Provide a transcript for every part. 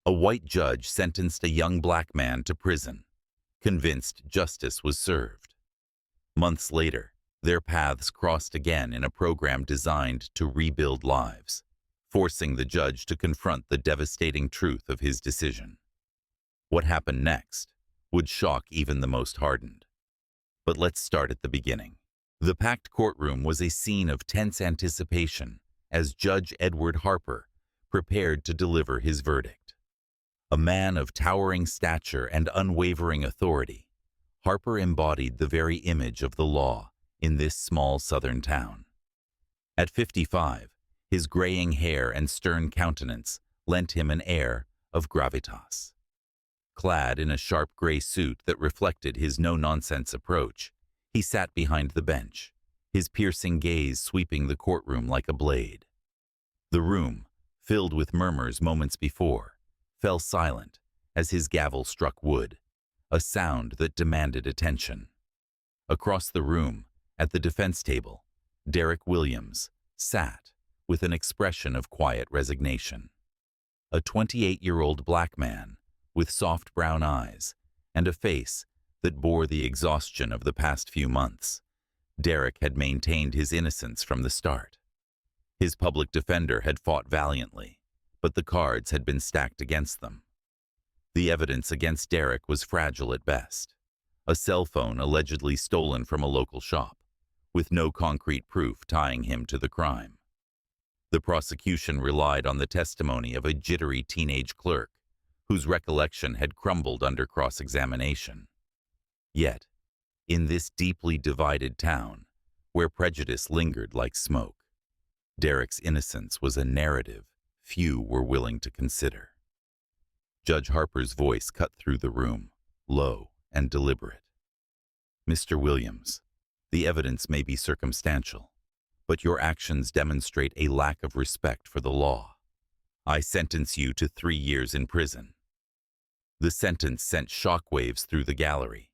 A white judge sentenced a young black man to prison, convinced justice was served. Months later, their paths crossed again in a program designed to rebuild lives, forcing the judge to confront the devastating truth of his decision. What happened next would shock even the most hardened. But let's start at the beginning. The packed courtroom was a scene of tense anticipation as Judge Edward Harper prepared to deliver his verdict. A man of towering stature and unwavering authority, Harper embodied the very image of the law in this small southern town. At 55, his graying hair and stern countenance lent him an air of gravitas. Clad in a sharp gray suit that reflected his no-nonsense approach, he sat behind the bench, his piercing gaze sweeping the courtroom like a blade. The room, filled with murmurs moments before, fell silent as his gavel struck wood, a sound that demanded attention. Across the room, at the defense table, Derek Williams sat with an expression of quiet resignation. A 28-year-old black man with soft brown eyes and a face that bore the exhaustion of the past few months, Derek had maintained his innocence from the start. His public defender had fought valiantly, but the cards had been stacked against them. The evidence against Derek was fragile at best. A cell phone allegedly stolen from a local shop, with no concrete proof tying him to the crime. The prosecution relied on the testimony of a jittery teenage clerk, whose recollection had crumbled under cross-examination. Yet, in this deeply divided town, where prejudice lingered like smoke, Derek's innocence was a narrative few were willing to consider. Judge Harper's voice cut through the room, low and deliberate. "Mr. Williams, the evidence may be circumstantial, but your actions demonstrate a lack of respect for the law. I sentence you to 3 years in prison." The sentence sent shockwaves through the gallery.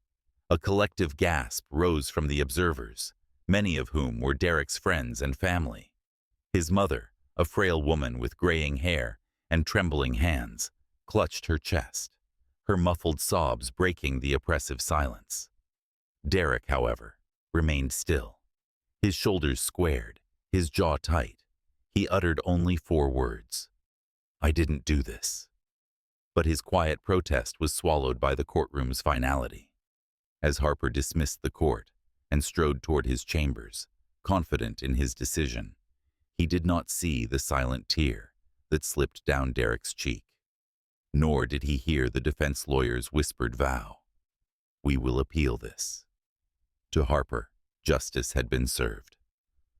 A collective gasp rose from the observers, many of whom were Derek's friends and family. His mother, a frail woman with graying hair and trembling hands, clutched her chest, her muffled sobs breaking the oppressive silence. Derek, however, remained still. His shoulders squared, his jaw tight. He uttered only 4 words. "I didn't do this." But his quiet protest was swallowed by the courtroom's finality. As Harper dismissed the court and strode toward his chambers, confident in his decision, he did not see the silent tear that slipped down Derek's cheek. Nor did he hear the defense lawyer's whispered vow, "We will appeal this." To Harper, justice had been served.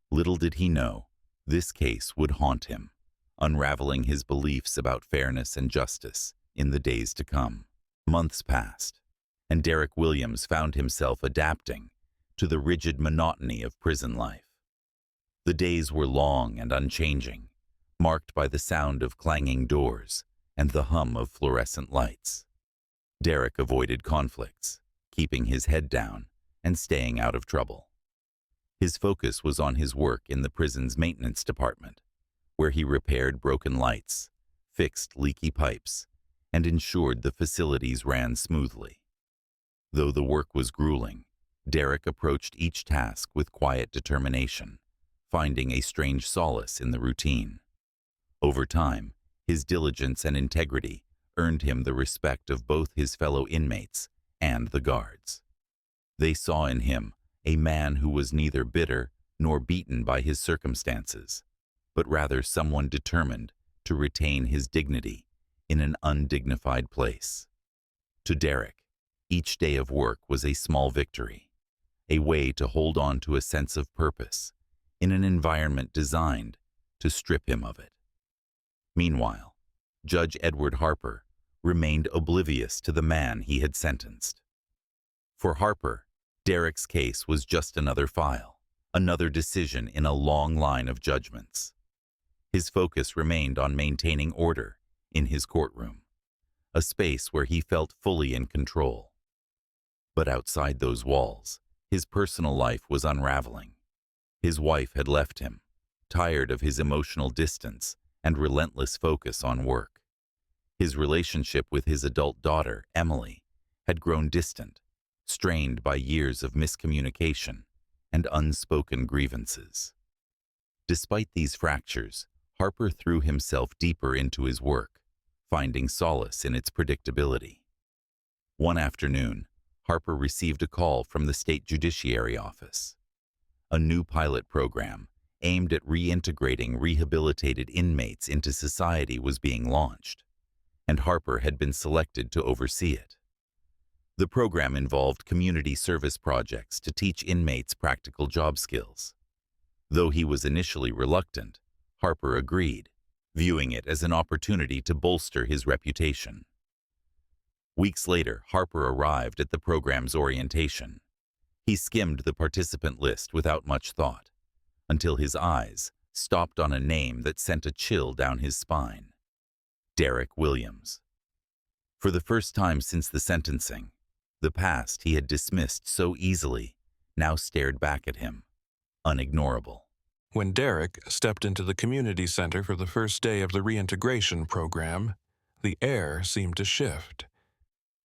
Little did he know, this case would haunt him, unraveling his beliefs about fairness and justice in the days to come. Months passed, and Derek Williams found himself adapting to the rigid monotony of prison life. The days were long and unchanging, marked by the sound of clanging doors and the hum of fluorescent lights. Derek avoided conflicts, keeping his head down and staying out of trouble. His focus was on his work in the prison's maintenance department, where he repaired broken lights, fixed leaky pipes, and ensured the facilities ran smoothly. Though the work was grueling, Derek approached each task with quiet determination, finding a strange solace in the routine. Over time, his diligence and integrity earned him the respect of both his fellow inmates and the guards. They saw in him a man who was neither bitter nor beaten by his circumstances, but rather someone determined to retain his dignity in an undignified place. To Derek, each day of work was a small victory, a way to hold on to a sense of purpose in an environment designed to strip him of it. Meanwhile, Judge Edward Harper remained oblivious to the man he had sentenced. For Harper, Derek's case was just another file, another decision in a long line of judgments. His focus remained on maintaining order in his courtroom, a space where he felt fully in control. But outside those walls, his personal life was unraveling. His wife had left him, tired of his emotional distance and relentless focus on work. His relationship with his adult daughter, Emily, had grown distant, strained by years of miscommunication and unspoken grievances. Despite these fractures, Harper threw himself deeper into his work, finding solace in its predictability. One afternoon, Harper received a call from the State Judiciary Office. A new pilot program aimed at reintegrating rehabilitated inmates into society was being launched, and Harper had been selected to oversee it. The program involved community service projects to teach inmates practical job skills. Though he was initially reluctant, Harper agreed, viewing it as an opportunity to bolster his reputation. Weeks later, Harper arrived at the program's orientation. He skimmed the participant list without much thought, until his eyes stopped on a name that sent a chill down his spine: Derek Williams. For the first time since the sentencing, the past he had dismissed so easily now stared back at him, unignorable. When Derek stepped into the community center for the first day of the reintegration program, the air seemed to shift.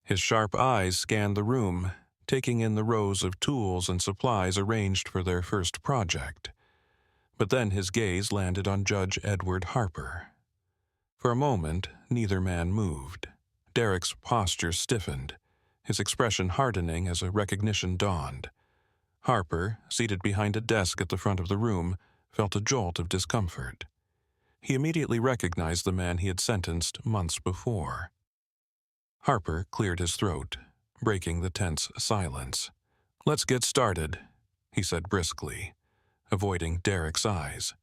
His sharp eyes scanned the room, taking in the rows of tools and supplies arranged for their first project. But then his gaze landed on Judge Edward Harper. For a moment, neither man moved. Derek's posture stiffened, his expression hardening as a recognition dawned. Harper, seated behind a desk at the front of the room, felt a jolt of discomfort. He immediately recognized the man he had sentenced months before. Harper cleared his throat, breaking the tense silence. "Let's get started," he said briskly, avoiding Derek's eyes.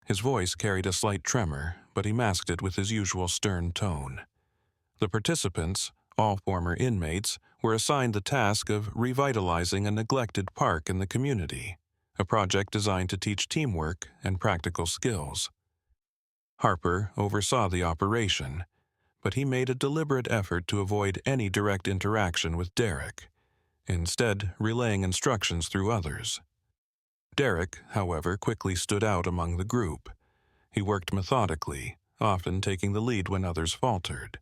His voice carried a slight tremor, but he masked it with his usual stern tone. The participants, all former inmates, were assigned the task of revitalizing a neglected park in the community, a project designed to teach teamwork and practical skills. Harper oversaw the operation, but he made a deliberate effort to avoid any direct interaction with Derek, instead relaying instructions through others. Derek, however, quickly stood out among the group. He worked methodically, often taking the lead when others faltered.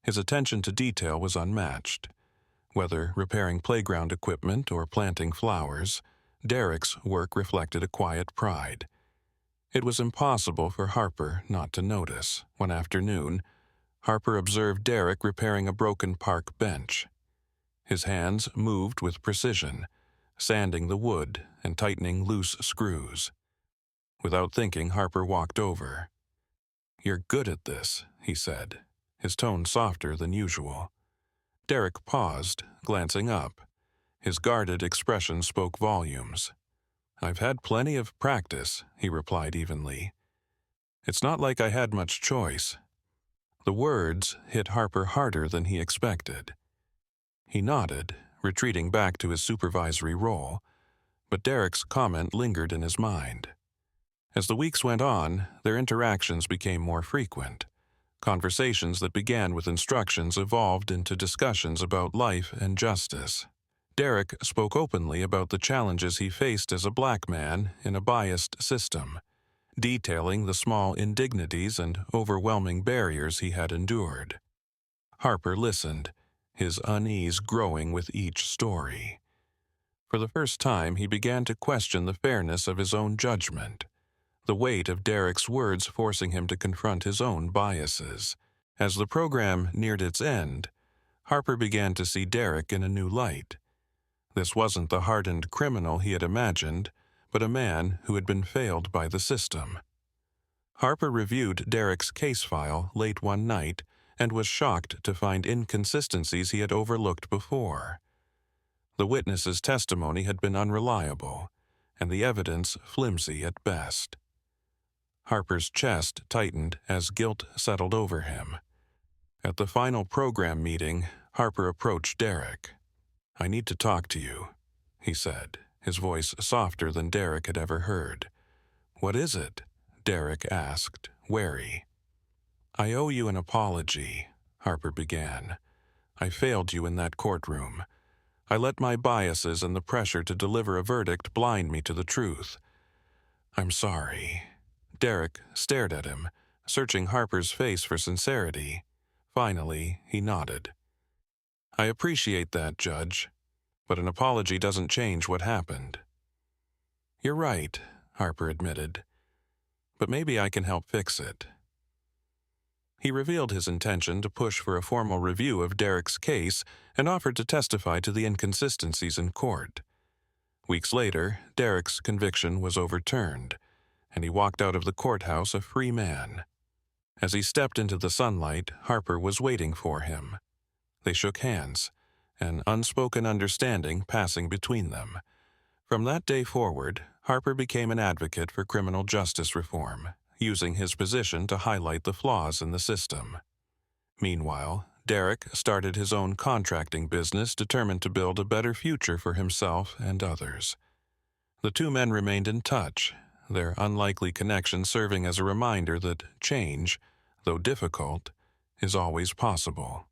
His attention to detail was unmatched. Whether repairing playground equipment or planting flowers, Derek's work reflected a quiet pride. It was impossible for Harper not to notice. One afternoon, Harper observed Derek repairing a broken park bench. His hands moved with precision, sanding the wood and tightening loose screws. Without thinking, Harper walked over. "You're good at this," he said, his tone softer than usual. Derek paused, glancing up. His guarded expression spoke volumes. "I've had plenty of practice," he replied evenly. "It's not like I had much choice." The words hit Harper harder than he expected. He nodded, retreating back to his supervisory role, but Derek's comment lingered in his mind. As the weeks went on, their interactions became more frequent. Conversations that began with instructions evolved into discussions about life and justice. Derek spoke openly about the challenges he faced as a black man in a biased system, detailing the small indignities and overwhelming barriers he had endured. Harper listened, his unease growing with each story. For the first time, he began to question the fairness of his own judgment, the weight of Derek's words forcing him to confront his own biases. As the program neared its end, Harper began to see Derek in a new light. This wasn't the hardened criminal he had imagined, but a man who had been failed by the system. Harper reviewed Derek's case file late one night and was shocked to find inconsistencies he had overlooked before. The witness's testimony had been unreliable, and the evidence flimsy at best. Harper's chest tightened as guilt settled over him. At the final program meeting, Harper approached Derek. "I need to talk to you," he said, his voice softer than Derek had ever heard. "What is it?" Derek asked, wary. "I owe you an apology," Harper began. "I failed you in that courtroom. I let my biases and the pressure to deliver a verdict blind me to the truth. I'm sorry." Derek stared at him, searching Harper's face for sincerity. Finally, he nodded. "I appreciate that, Judge, but an apology doesn't change what happened." "You're right," Harper admitted, "but maybe I can help fix it." He revealed his intention to push for a formal review of Derek's case and offered to testify to the inconsistencies in court. Weeks later, Derek's conviction was overturned, and he walked out of the courthouse a free man. As he stepped into the sunlight, Harper was waiting for him. They shook hands, an unspoken understanding passing between them. From that day forward, Harper became an advocate for criminal justice reform, using his position to highlight the flaws in the system. Meanwhile, Derek started his own contracting business, determined to build a better future for himself and others. The two men remained in touch, their unlikely connection serving as a reminder that change, though difficult, is always possible.